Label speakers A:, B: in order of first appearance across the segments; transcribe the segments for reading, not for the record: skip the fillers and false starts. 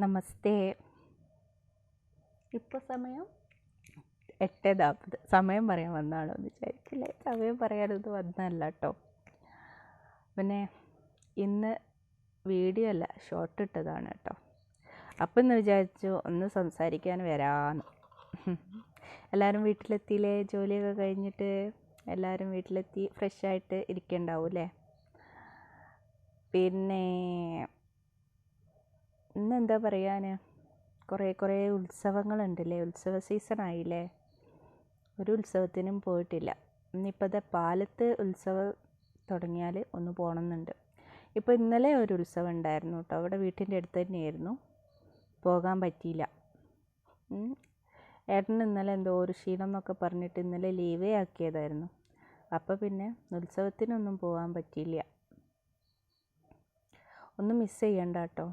A: നമസ്തേ. ഇപ്പോൾ സമയം 8:40. സമയം പറയാൻ വന്നതാണോ എന്ന് വിചാരിക്കില്ലേ? സമയം പറയാനൊന്നും വന്നതല്ല കേട്ടോ. പിന്നെ ഇന്ന് വീഡിയോ അല്ല, ഷോർട്ട് ഇട്ടതാണ് കേട്ടോ. അപ്പം ഇന്ന് വിചാരിച്ചു ഒന്ന് സംസാരിക്കാൻ വരാമെന്ന്. എല്ലാവരും വീട്ടിലെത്തിയില്ലേ? ജോലിയൊക്കെ കഴിഞ്ഞിട്ട് എല്ലാവരും വീട്ടിലെത്തി ഫ്രഷായിട്ട് ഇരിക്കണ്ടാവും അല്ലേ? പിന്നെ ഇന്നെന്താ പറയാൻ, കുറേ ഉത്സവങ്ങളുണ്ടല്ലേ, ഉത്സവ സീസണായില്ലേ. ഒരു ഉത്സവത്തിനും പോയിട്ടില്ല. ഇന്നിപ്പോൾ പാലത്ത് ഉത്സവം തുടങ്ങിയാൽ ഒന്ന് പോകണമെന്നുണ്ട്. ഇപ്പോൾ ഇന്നലെ ഒരു ഉത്സവം ഉണ്ടായിരുന്നു കേട്ടോ, അവിടെ വീട്ടിൻ്റെ അടുത്ത് തന്നെയായിരുന്നു, പോകാൻ പറ്റിയില്ല. ഏട്ടന് ഇന്നലെ എന്തോ ഒരു ക്ഷീണം എന്നൊക്കെ പറഞ്ഞിട്ട് ഇന്നലെ ലീവേ ആക്കിയതായിരുന്നു. അപ്പോൾ പിന്നെ ഉത്സവത്തിനൊന്നും പോകാൻ പറ്റിയില്ല. ഒന്നും മിസ് ചെയ്യണ്ട കേട്ടോ.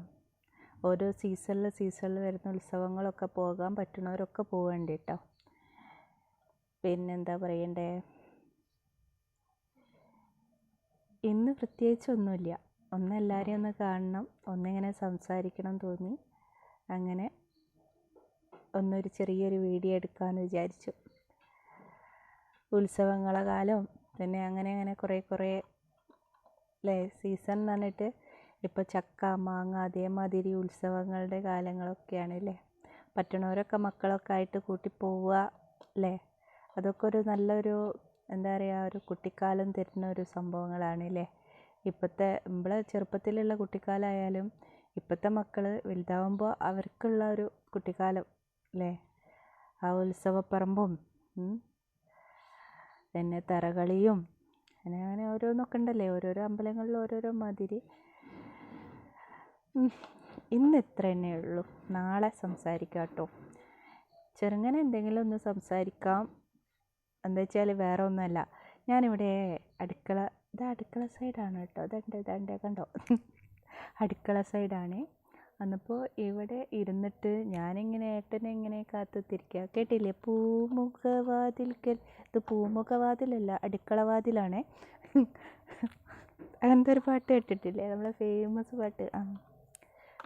A: ഓരോ സീസണിൽ വരുന്ന ഉത്സവങ്ങളൊക്കെ പോകാൻ പറ്റുന്നവരൊക്കെ പോവേണ്ട കേട്ടോ. പിന്നെന്താ പറയണ്ടേ, ഇന്ന് പ്രത്യേകിച്ചൊന്നുമില്ല. എല്ലാവരെയും ഒന്ന് കാണണം, ഒന്നിങ്ങനെ സംസാരിക്കണം തോന്നി, അങ്ങനെ ഒന്നൊരു ചെറിയൊരു വീഡിയോ എടുക്കാമെന്ന് വിചാരിച്ചു. ഉത്സവങ്ങളെ കാലം പിന്നെ അങ്ങനെ കുറേ അല്ലേ, സീസൺ എന്ന് പറഞ്ഞിട്ട് ഇപ്പോൾ ചക്ക മാങ്ങ അതേമാതിരി ഉത്സവങ്ങളുടെ കാലങ്ങളൊക്കെയാണല്ലേ. പറ്റണവരൊക്കെ മക്കളൊക്കെ ആയിട്ട് കൂട്ടി പോവുക അല്ലേ. അതൊക്കെ ഒരു നല്ലൊരു എന്താ പറയുക, ഒരു കുട്ടിക്കാലം തരുന്ന ഒരു സംഭവങ്ങളാണല്ലേ. ഇപ്പോഴത്തെ നമ്മളെ ചെറുപ്പത്തിലുള്ള കുട്ടിക്കാലമായാലും ഇപ്പോഴത്തെ മക്കൾ വലുതാവുമ്പോൾ അവർക്കുള്ള ഒരു കുട്ടിക്കാലം അല്ലേ. ആ ഉത്സവപ്പറമ്പും പിന്നെ തറകളിയും അങ്ങനെ ഓരോന്നൊക്കെ ഉണ്ടല്ലേ, ഓരോരോ അമ്പലങ്ങളിൽ ഓരോരോ മാതിരി. ഇന്ന് ഇത്ര തന്നെ ഉള്ളൂ, നാളെ സംസാരിക്കാം കേട്ടോ. ചെറുങ്ങനെ എന്തെങ്കിലും ഒന്ന് സംസാരിക്കാം. എന്താ വെച്ചാൽ വേറെ ഒന്നുമല്ല, ഞാനിവിടെ അടുക്കള സൈഡാണ് കേട്ടോ. ഇതാണ്ട് കണ്ടോ, അടുക്കള സൈഡാണ്. അന്നപ്പോൾ ഇവിടെ ഇരുന്നിട്ട് ഞാനിങ്ങനെ ഏട്ടനെ ഇങ്ങനെ കാത്തുത്തിരിക്കുക. കേട്ടില്ലേ, പൂമുഖവാതിൽക്കൽ. ഇത് പൂമുഖവാതിലല്ല, അടുക്കളവാതിലാണേ. അങ്ങനത്തെ ഒരു പാട്ട് കേട്ടിട്ടില്ലേ, നമ്മളെ ഫേമസ് പാട്ട്.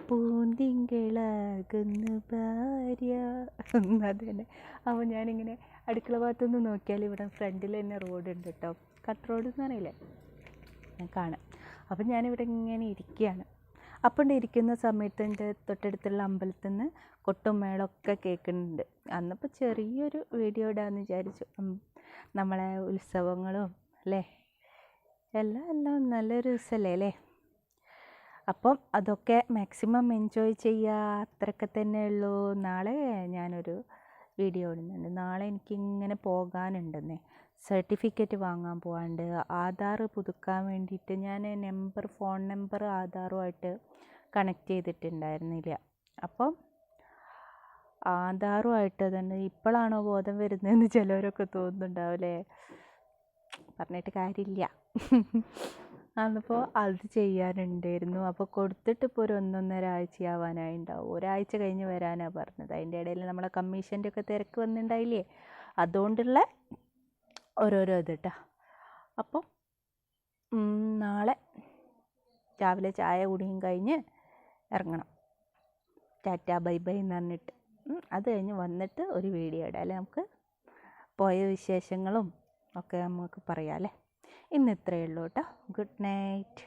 A: പൂന്തിങ്കളാകുന്നു ഭാര്യ, അത് തന്നെ. അപ്പോൾ ഞാനിങ്ങനെ അടുക്കള ഭാഗത്തുനിന്ന് നോക്കിയാൽ ഇവിടെ ഫ്രണ്ടിൽ തന്നെ റോഡുണ്ട് കേട്ടോ. കട്ട് റോഡ് എന്ന് പറയില്ലേ, ഞാൻ കാണാം. അപ്പം ഞാനിവിടെ ഇങ്ങനെ ഇരിക്കുകയാണ്. അപ്പം ഇരിക്കുന്ന സമയത്ത് എൻ്റെ തൊട്ടടുത്തുള്ള അമ്പലത്തിൽ നിന്ന് കൊട്ടും മേളമൊക്കെ കേൾക്കുന്നുണ്ട്. അന്നപ്പോൾ ചെറിയൊരു വീഡിയോ ഇടാമെന്ന് വിചാരിച്ചു. നമ്മളെ ഉത്സവങ്ങളും അല്ലേ, എല്ലാം നല്ലൊരു രസമല്ലേ അല്ലേ. അപ്പം അതൊക്കെ മാക്സിമം എൻജോയ് ചെയ്യുക, അത്രയൊക്കെ തന്നെ ഉള്ളൂ. നാളെ ഞാനൊരു വീഡിയോ ഇടുന്നുണ്ട്. നാളെ എനിക്കിങ്ങനെ പോകാനുണ്ടെന്നേ, സർട്ടിഫിക്കറ്റ് വാങ്ങാൻ പോകാണ്ട്. ആധാർ പുതുക്കാൻ വേണ്ടിയിട്ട് ഞാൻ ഫോൺ നമ്പർ ആധാറുമായിട്ട് കണക്ട് ചെയ്തിട്ടുണ്ടായിരുന്നില്ല. അപ്പം ആധാറുമായിട്ട് തന്നെ ഇപ്പോഴാണോ ബോധം വരുന്നതെന്ന് ചിലവരൊക്കെ തോന്നുന്നുണ്ടാവില്ലേ. പറഞ്ഞിട്ട് കാര്യമില്ല. അന്നപ്പോൾ അത് ചെയ്യാനുണ്ടായിരുന്നു. അപ്പോൾ കൊടുത്തിട്ട് ഇപ്പോൾ ഒരു 1.5 ആഴ്ചയാവാനായി ഉണ്ടാവും. ഒരാഴ്ച കഴിഞ്ഞ് വരാനാണ് പറഞ്ഞത്. അതിൻ്റെ ഇടയിൽ നമ്മളെ കമ്മീഷൻ്റെ ഒക്കെ തിരക്ക് വന്നിട്ടുണ്ടായില്ലേ, അതുകൊണ്ടുള്ള ഓരോരോ ഇത് കേട്ടോ. അപ്പം നാളെ രാവിലെ ചായ കുടിയും കഴിഞ്ഞ് ഇറങ്ങണം. ടാറ്റാ ബൈ ബൈ എന്ന് പറഞ്ഞിട്ട് അത് കഴിഞ്ഞ് വന്നിട്ട് ഒരു വീഡിയോ ഇടാം അല്ലേ. നമുക്ക് പോയ വിശേഷങ്ങളും ഒക്കെ നമുക്ക് പറയാം അല്ലേ. ഇന്ന് ഇത്രയേ ഉള്ളൂ കേട്ടോ. Good night.